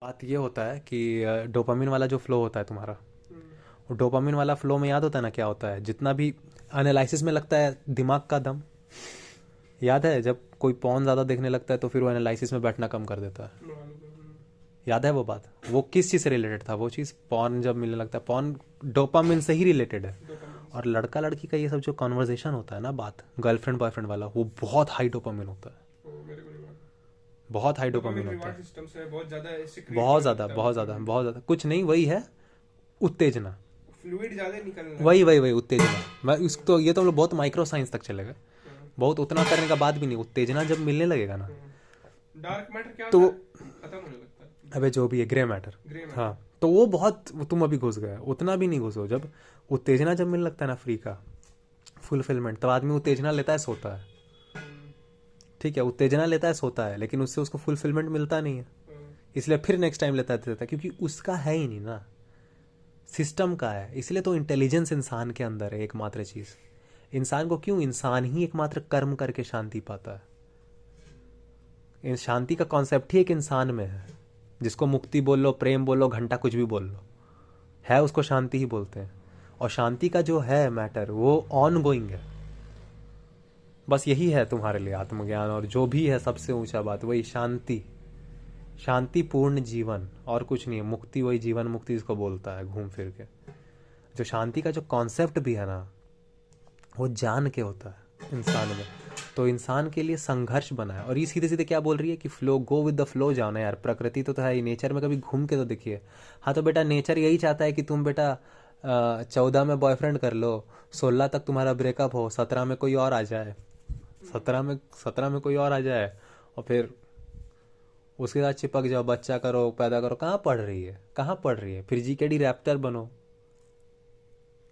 बात ये होता है कि डोपामिन वाला जो फ्लो होता है तुम्हारा, हम्म, वो डोपामिन वाला फ्लो में याद होता है ना क्या होता है, जितना भी एनालिसिस में लगता है दिमाग का दम। याद है जब कोई पॉन ज़्यादा देखने लगता है तो फिर वो एनालिसिस में बैठना कम कर देता है। मालूम है, याद है वो बात? वो किस चीज़ से रिलेटेड था वो चीज़? पॉन जब मिलने लगता है, पॉन डोपामिन से ही रिलेटेड है। डोपामिन से। और लड़का लड़की का ये सब जो कॉन्वर्जेशन होता है ना, बात गर्लफ्रेंड बॉयफ्रेंड वाला, वो बहुत हाई डोपामिन होता है। वो मेरे को नहीं मालूम। बहुत हाई डोपामिन डोपामिन होता रिवार्ड है। सिस्टम से बहुत ज्यादा सिक्रिएट बहुत होने ज़्यादा लगता है वो बहुत ज़्यादा फ्लूइड। बहुत ज़्यादा, कुछ नहीं, वही है उत्तेजना। फ्लूइड ज्यादा निकलने वही लगता है। वही वही उत्तेजना। मैं इसको तो, ये तो हम लोग बहुत माइक्रो साइंस तक चले गए। बहुत उतना करने का बात भी नहीं, उत्तेजना जब मिलने लगेगा ना डार्क मैटर क्या तो होता है, खत्म होने लगता है। अबे जो भी है, ग्रे मैटर। Grey matter. हाँ, तो वो बहुत, तुम अभी घुस गए, उतना भी नहीं घुसो। जब उत्तेजना जब मिलने लगता है ना, फ्री का फुलफिलमेंट, तब आदमी उत्तेजना लेता है, सोता है। ठीक है, उत्तेजना लेता है, सोता है, लेकिन उससे उसको फुलफिलमेंट मिलता नहीं है। इसलिए फिर नेक्स्ट टाइम लेता है, क्योंकि उसका है ही नहीं ना, सिस्टम का है। इसलिए तो इंटेलिजेंस इंसान के अंदर है एकमात्र चीज़। इंसान को क्यों, इंसान ही एकमात्र कर्म करके शांति पाता है। इस शांति का कॉन्सेप्ट ही एक इंसान में है। जिसको मुक्ति बोल लो, प्रेम बोल लो, घंटा कुछ भी बोल लो, है उसको शांति ही बोलते हैं। और शांति का जो है मैटर, वो ऑन गोइंग है। बस यही है तुम्हारे लिए आत्मज्ञान, और जो भी है सबसे ऊंचा बात वही शांति। शांतिपूर्ण जीवन और कुछ नहीं है। मुक्ति वही जीवन मुक्ति इसको बोलता है घूम फिर के। जो शांति का जो कॉन्सेप्ट भी है ना, वो जान के होता है इंसान में। तो इंसान के लिए संघर्ष बना है। और ये सीधे सीधे क्या बोल रही है कि flow, go with the flow जाओ ना यार। प्रकृति तो है ही, नेचर में कभी घूम के तो देखिए। हाँ तो बेटा, नेचर यही चाहता है कि तुम बेटा 14 में बॉयफ्रेंड कर लो, 16 तक तुम्हारा ब्रेकअप हो, 17 में कोई और आ जाए, 17 में कोई और आ जाए, और फिर उसके साथ चिपक जाओ, बच्चा करो, पैदा करो। कहाँ पढ़ रही है, कहाँ पढ़ रही है? फिर जीकेडी रैप्टर बनो,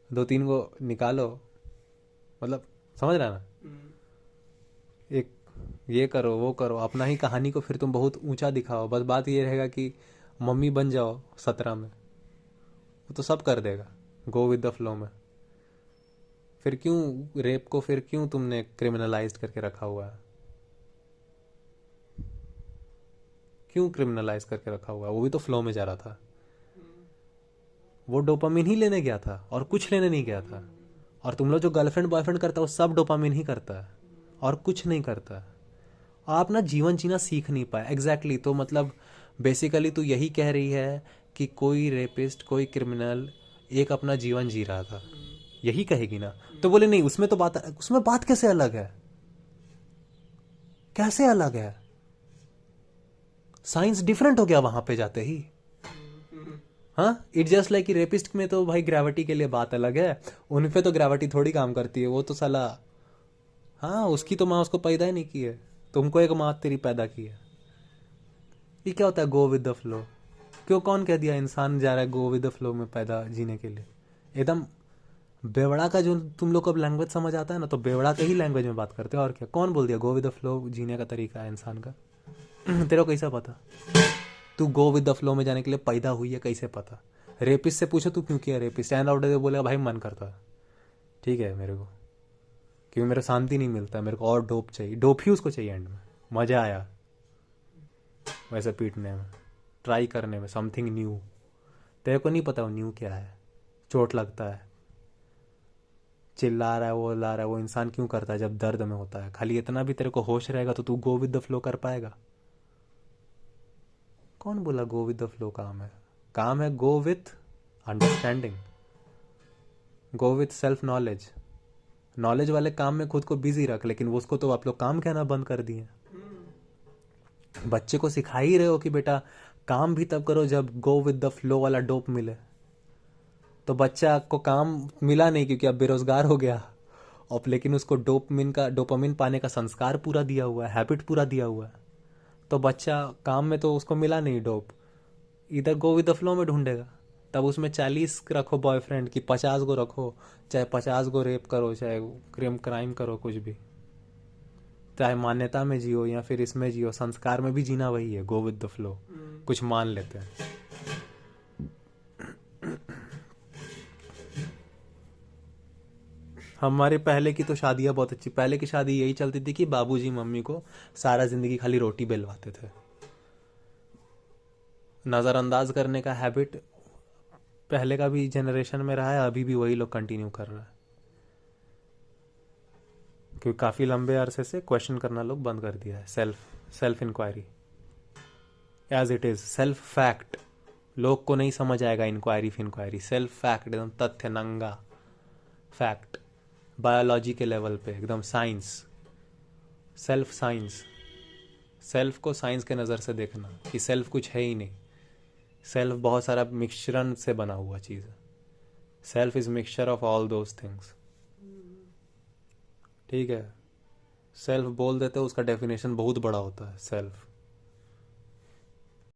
दो तीन को निकालो। मतलब समझ रहा है ना? एक ये करो वो करो, अपना ही कहानी को फिर तुम बहुत ऊंचा दिखाओ। बस बात ये रहेगा कि मम्मी बन जाओ 17 में, वो तो सब कर देगा। गो विद द फ्लो में। फिर क्यों रेप को, फिर क्यों तुमने क्रिमिनलाइज करके रखा हुआ है? क्यों क्रिमिनलाइज करके रखा हुआ है? वो भी तो फ्लो में जा रहा था। वो डोपामिन ही लेने गया था और कुछ लेने नहीं गया था। और तुम लोग जो गर्लफ्रेंड बॉयफ्रेंड करता है वो सब डोपामिन ही करता है और कुछ नहीं करता है। आप ना जीवन जीना सीख नहीं पाए। एग्जैक्टली तो मतलब बेसिकली तू यही कह रही है कि कोई रेपिस्ट, कोई क्रिमिनल एक अपना जीवन जी रहा था, यही कहेगी ना? तो बोले नहीं, उसमें तो बात, उसमें बात कैसे अलग है? कैसे अलग है? साइंस डिफरेंट हो गया वहां पे जाते ही। हाँ, इट जस्ट लाइक कि रेपिस्ट में तो भाई ग्रेविटी के लिए बात अलग है। उन पे तो ग्रेविटी थोड़ी काम करती है, वो तो साला, हाँ उसकी तो माँ उसको पैदा ही नहीं की है, तुमको एक माँ तेरी पैदा की है। ये क्या होता है गो विद द फ्लो? क्यों, कौन कह दिया इंसान जा रहा है गो विद द फ्लो में पैदा जीने के लिए? एकदम बेवड़ा का जो तुम लोग को लैंग्वेज समझ आता है ना, तो बेवड़ा के ही लैंग्वेज में बात करते हो। और क्या, कौन बोल दिया गो विद द फ्लो जीने का तरीका है इंसान का? तेरे को कैसा पता? तू गो विद द फ्लो में जाने के लिए पैदा हुई है, कैसे पता? रेपिस्ट से पूछो तू क्यों किया रेपिस्ट, एंड आउट बोलेगा भाई मन करता है। ठीक है, मेरे को क्योंकि मेरे शांति नहीं मिलता है, मेरे को और डोप चाहिए, डोप ही उसको चाहिए एंड में। मजा आया वैसे पीटने में, ट्राई करने में, समथिंग न्यू। तेरे को नहीं पता वो न्यू क्या है। चोट लगता है, चिल्ला रहा है, वो ला रहा है, वो इंसान क्यों करता है जब दर्द में होता है? खाली इतना भी तेरे को होश रहेगा तो तू गो विद द फ्लो कर पाएगा? कौन बोला गो विद द फ्लो काम है? काम है go with understanding, go with self knowledge. Knowledge वाले काम में खुद को बिजी रख, लेकिन वो उसको तो आप लोग काम कहना बंद कर दिए। बच्चे को सिखा ही रहे हो कि बेटा काम भी तब करो जब गो विद द फ्लो वाला डोप मिले। तो बच्चा को काम मिला नहीं क्योंकि अब बेरोजगार हो गया, और लेकिन उसको डोपामिन पाने का संस्कार पूरा दिया हुआ है, हैबिट पूरा दिया हुआ है। तो बच्चा काम में तो उसको मिला नहीं डोप, इधर गो विद द फ्लो में ढूंढेगा। तब उसमें 40 रखो बॉयफ्रेंड की 50 गो रखो, चाहे 50 गो रेप करो, चाहे क्राइम करो, कुछ भी, चाहे मान्यता में जियो या फिर इसमें जियो, संस्कार में भी जीना वही है, गो विद द फ्लो। कुछ मान लेते हैं। हमारे पहले की तो शादियां बहुत अच्छी, पहले की शादी यही चलती थी कि बाबूजी मम्मी को सारा जिंदगी खाली रोटी बेलवाते थे। नज़रअंदाज करने का हैबिट पहले का भी जनरेशन में रहा है, अभी भी वही लोग कंटिन्यू कर रहा है, क्योंकि काफ़ी लंबे अरसे से क्वेश्चन करना लोग बंद कर दिया है। Self inquiry as it is, self fact. लोग को नहीं समझ आएगा इंक्वायरी, सेल्फ फैक्ट, एकदम तथ्य नंगा फैक्ट, बायोलॉजी के लेवल पे एकदम साइंस, साइंस। सेल्फ को साइंस के नज़र से देखना कि सेल्फ कुछ है ही नहीं, सेल्फ बहुत सारा मिक्सचरन से बना हुआ चीज़ है। Self is mixture of all those things. ठीक है, सेल्फ बोल देते उसका डेफिनेशन बहुत बड़ा होता है सेल्फ।